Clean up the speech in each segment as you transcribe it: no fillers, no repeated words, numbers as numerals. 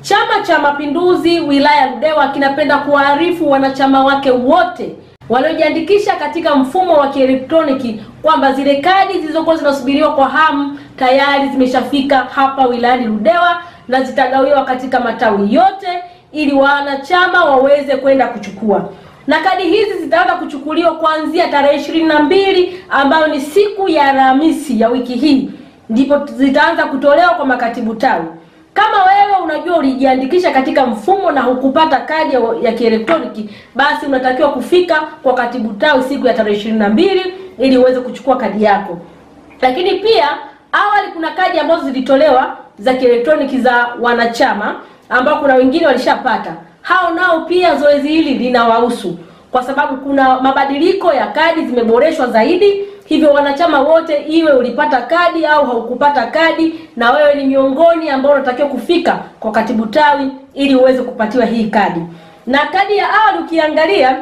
Chama cha Mapinduzi wilaya Ludewa kinapenda kuwaarifu wanachama wake wote waliojiandikisha katika mfumo wa kielektroniki kwamba zile kadi zilizokuwa zinasubiriwa kwa hamu tayari zimeshafika hapa wilayani Ludewa na zitagawiwa katika matawi yote ili wanachama waweze kwenda kuchukua. Na kadi hizi zitaanza kuchukuliwa kuanzia tarehe 22 ambayo ni siku ya Alhamisi ya wiki hii, ndipo zitaanza kutolewa kwa makatibu tawi. Kama wewe unajua ulijiandikisha katika mfumo na hukupata kadi ya kielektroniki, basi unatakiwa kufika kwa katibu tawi siku ya tarehe 22 ili uweze kuchukua kadi yako. Lakini pia awali kuna kadi ambazo zilitolewa za kielektroniki za wanachama ambao kuna wengine walishapata. Hao nao pia zoezi hili linawahusu kwa sababu kuna mabadiliko ya kadi zimeboreshwa zaidi. Hivyo wanachama wote, iwe ulipata kadi au haukupata kadi, na wewe ni miongoni ambao unatakiwa kufika kwa katibu tawi ili uweze kupatiwa hii kadi. Na kadi ya awali ukiangalia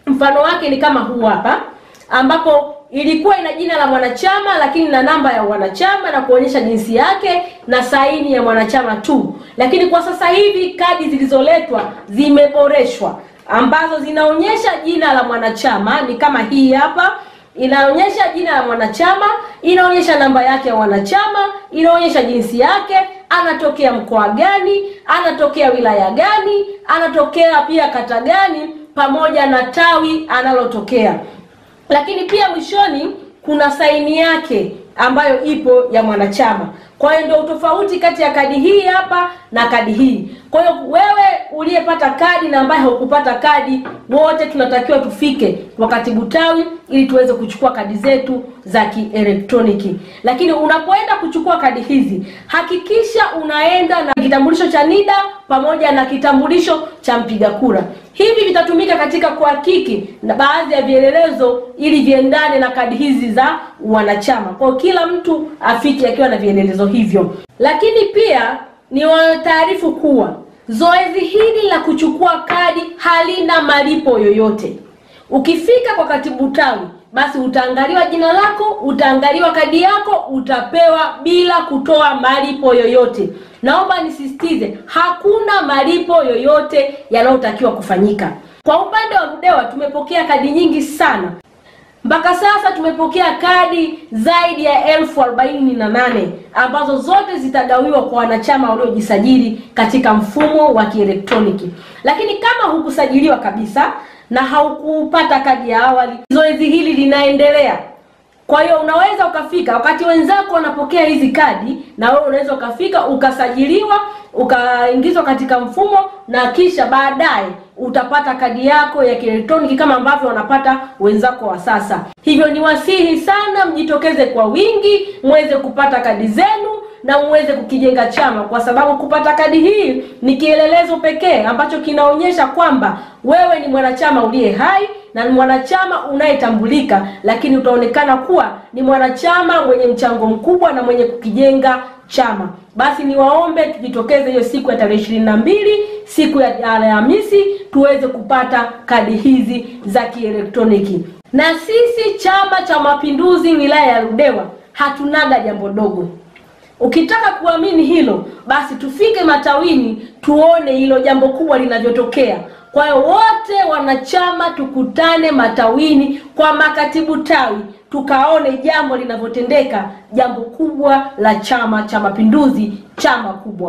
mfano wake ni kama huu hapa, ambapo ilikuwa ina jina la mwanachama lakini na namba ya wanachama na kuonyesha jinsi yake na saini ya mwanachama tu. Lakini kwa sasa hivi kadi zilizoletwa zimeboreshwa ambazo zinaonyesha jina la mwanachama, ni kama hii hapa. Inaonyesha jina la mwanachama, inaonyesha namba yake ya wanachama, inaonyesha jinsi yake, anatokea mkoa gani, anatokea wilaya gani, anatokea pia kata gani, pamoja na tawi analotokea. Lakini pia mwishoni kuna saini yake ambayo ipo ya mwanachama. Kwa hiyo ndio utofauti kati ya kadi hii hapa na kadi hii. Kwa hiyo wewe uliyepata kadi na ambaye hukupata kadi, wote tunatakiwa tufike kwa katibu tawi ili tuweze kuchukua kadi zetu za kielektroniki. Lakini unapoenda kuchukua kadi hizi, hakikisha unaenda na kitambulisho cha NIDA pamoja na kitambulisho cha mpiga kura. Hivi vitatumika katika kuhakiki na baadhi ya vielelezo ili viendane na kadi hizi za wanachama. Kwa kila mtu afike akiwa na vielelezo hivyo. Lakini pia ni taarifu kuwa zoezi hili la kuchukua kadi halina malipo yoyote. Ukifika kwa katibu tawi, basi utaangaliwa jina lako, utaangaliwa kadi yako, utapewa bila kutoa malipo yoyote. Naomba nisisitize, hakuna malipo yoyote yanayotakiwa kufanyika. Kwa upande wa Ludewa tumepokea kadi nyingi sana. Mpaka sasa tumepokea kadi zaidi ya 1048 ambazo zote zitagawiwa kwa wanachama waliojisajili katika mfumo wa kielektroniki. Lakini kama hukusajiliwa kabisa na haukupata kadi ya awali, zoezi hili linaendelea. Kwa hiyo unaweza ukafika wakati wenzako wanapokea hizi kadi, na wewe unaweza ukafika ukasajiliwa, ukaingizwa katika mfumo, na kisha baadaye utapata kadi yako ya kielektroniki kama ambavyo wanapata wenzako wa sasa. Hivyo ni wasihi sana mjitokeze kwa wingi muweze kupata kadi zenu na muweze kukijenga chama, kwa sababu kupata kadi hii ni kielelezo pekee ambacho kinaonyesha kwamba wewe ni mwanachama uliye hai na ni mwanachama unayetambulika, lakini utaonekana kuwa ni mwanachama mwenye mchango mkubwa na mwenye kukijenga chama. Basi niwaombe tujitokeze hiyo siku ya tarehe 22, siku ya Alhamisi, tuweze kupata kadi hizi za kielektroniki. Na sisi Chama cha Mapinduzi wilaya ya Ludewa hatunaga jambo dogo. Ukitaka kuamini hilo, basi tufike matawini tuone hilo jambo kubwa linavyotokea. Kwa hiyo wote wanachama tukutane matawini kwa makatibu tawi, tukaone jambo linavyotendeka, jambo kubwa la Chama cha Mapinduzi, chama kubwa.